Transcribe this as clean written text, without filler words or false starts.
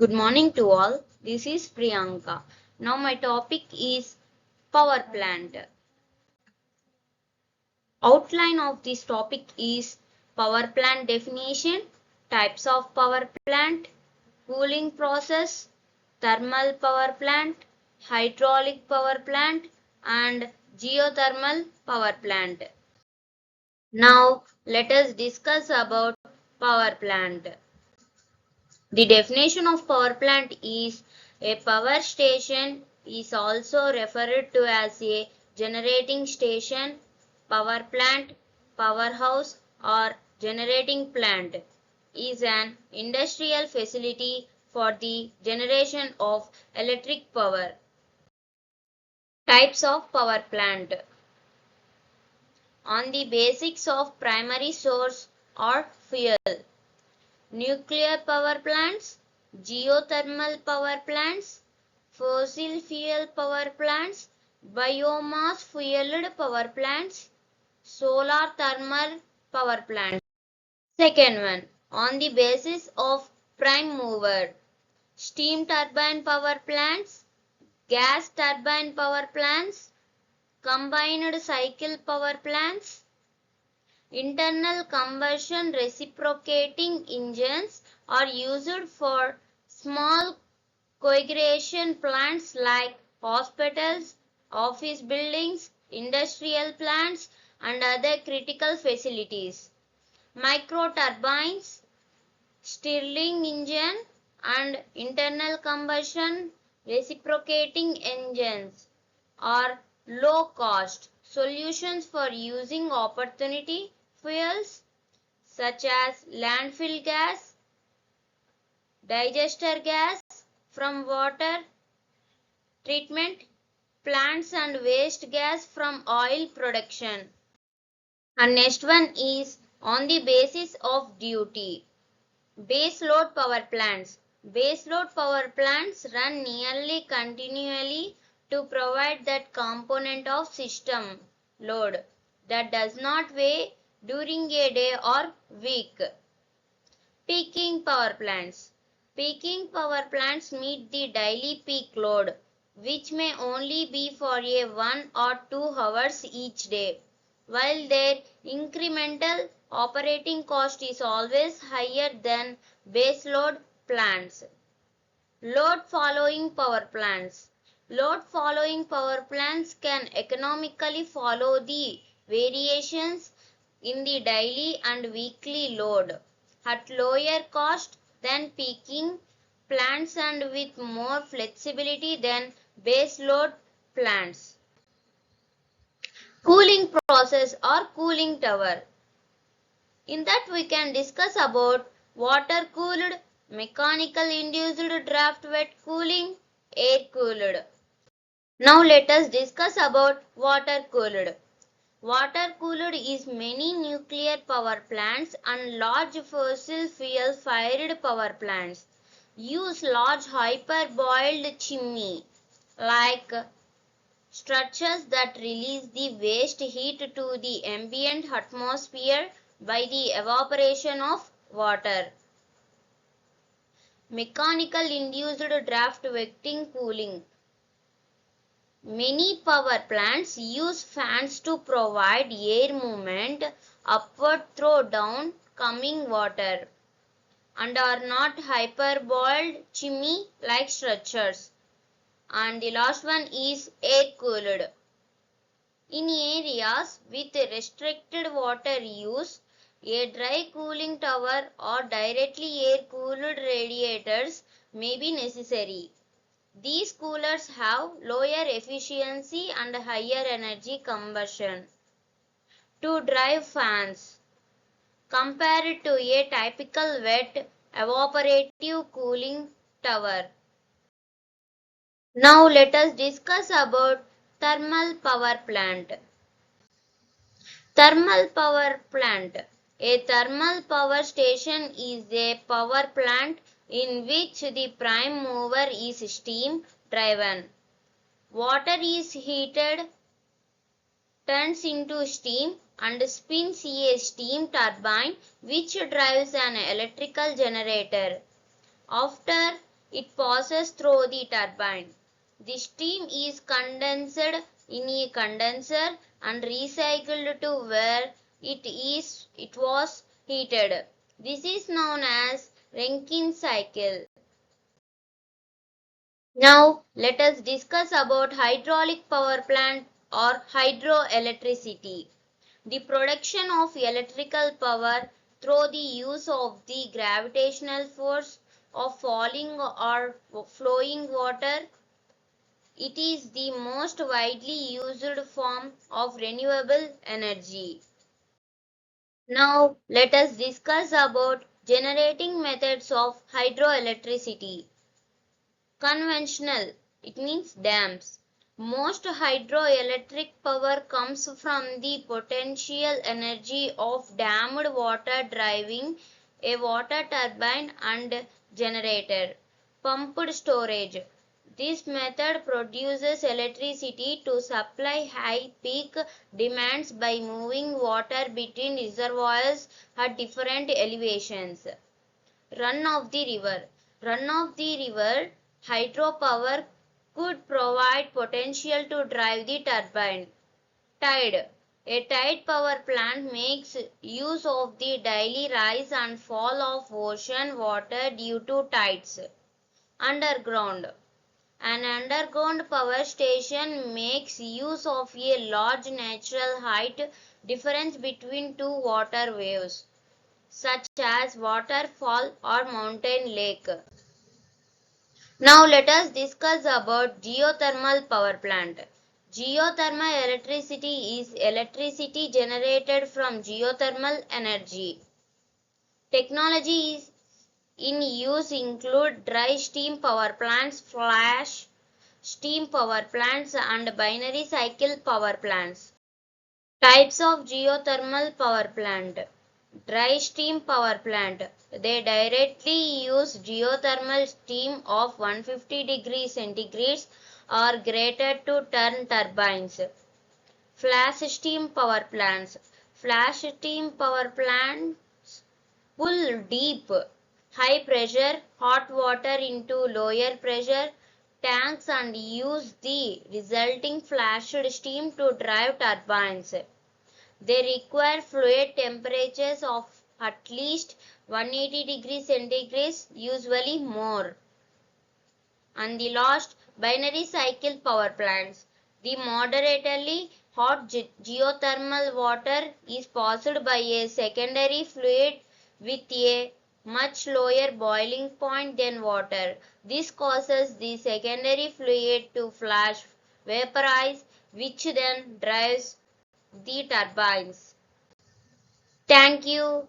Good morning to all. This is Priyanka. Now my topic is power plant. Outline of this topic is power plant definition, types of power plant, cooling process, thermal power plant, hydraulic power plant, and geothermal power plant. Now let us discuss about power plant. The definition of power plant is a power station is also referred to as a generating station, power plant, powerhouse or generating plant is an industrial facility for the generation of electric power. Types of power plant. On the basics of primary source or fuel. Nuclear power plants, geothermal power plants, fossil fuel power plants, biomass fueled power plants, solar thermal power plants. Second one, on the basis of prime mover, steam turbine power plants, gas turbine power plants, combined cycle power plants, internal combustion reciprocating engines are used for small cogeneration plants like hospitals, office buildings, industrial plants, and other critical facilities. Micro turbines, Stirling engine, and internal combustion reciprocating engines are low-cost solutions for using opportunity fuels such as landfill gas, digester gas from water treatment plants and waste gas from oil production. And next one is on the basis of duty. Base load power plants. Base load power plants run nearly continually to provide that component of system load that does not vary during a day or week. Peaking power plants. Peaking power plants meet the daily peak load, which may only be for a 1 or 2 hours each day, while their incremental operating cost is always higher than base load plants. Load following power plants. Load following power plants can economically follow the variations in the daily and weekly load at lower cost than peaking plants and with more flexibility than base load plants. Cooling process or cooling tower. In that we can discuss about water cooled, mechanical induced draft wet cooling, air cooled. Now let us discuss about water cooled. Water cooled is many nuclear power plants and large fossil fuel fired power plants use large hyperboiled chimney like structures that release the waste heat to the ambient atmosphere by the evaporation of water. Mechanical induced draft wetting cooling. Many power plants use fans to provide air movement upward through down coming water and are not hyperboiled chimney like structures. And the last one is air cooled. In areas with restricted water use, a dry cooling tower or directly air cooled radiators may be necessary. These coolers have lower efficiency and higher energy combustion to drive fans compared to a typical wet evaporative cooling tower. Now let us discuss about thermal power plant. Thermal power plant. A thermal power station is a power plant in which the prime mover is steam driven. Water is heated, turns into steam and spins a steam turbine which drives an electrical generator. After it passes through the turbine. The steam is condensed in a condenser and recycled to where it was heated. This is known as Rankine cycle. Now let us discuss about hydraulic power plant or hydroelectricity. The production of electrical power through the use of the gravitational force of falling or flowing water. It is the most widely used form of renewable energy. Now let us discuss about generating methods of hydroelectricity. Conventional, it means dams. Most hydroelectric power comes from the potential energy of dammed water driving a water turbine and generator. Pumped storage. This method produces electricity to supply high peak demands by moving water between reservoirs at different elevations. Run of the river. Run of the river hydropower could provide potential to drive the turbine. Tide. A tide power plant makes use of the daily rise and fall of ocean water due to tides. Underground. An underground power station makes use of a large natural height difference between two water waves, such as waterfall or mountain lake. Now let us discuss about geothermal power plant. Geothermal electricity is electricity generated from geothermal energy. Technologies in use include dry steam power plants, flash steam power plants, and binary cycle power plants. Types of geothermal power plant. Dry steam power plant. They directly use geothermal steam of 150 degrees centigrade or greater to turn turbines. Flash steam power plants. Flash steam power plants pull deep, high pressure hot water into lower pressure tanks and use the resulting flashed steam to drive turbines. They require fluid temperatures of at least 180 degrees centigrade, usually more. And the last, binary cycle power plants. The moderately hot geothermal water is passed by a secondary fluid with a much lower boiling point than water. This causes the secondary fluid to flash, vaporize, which then drives the turbines. Thank you.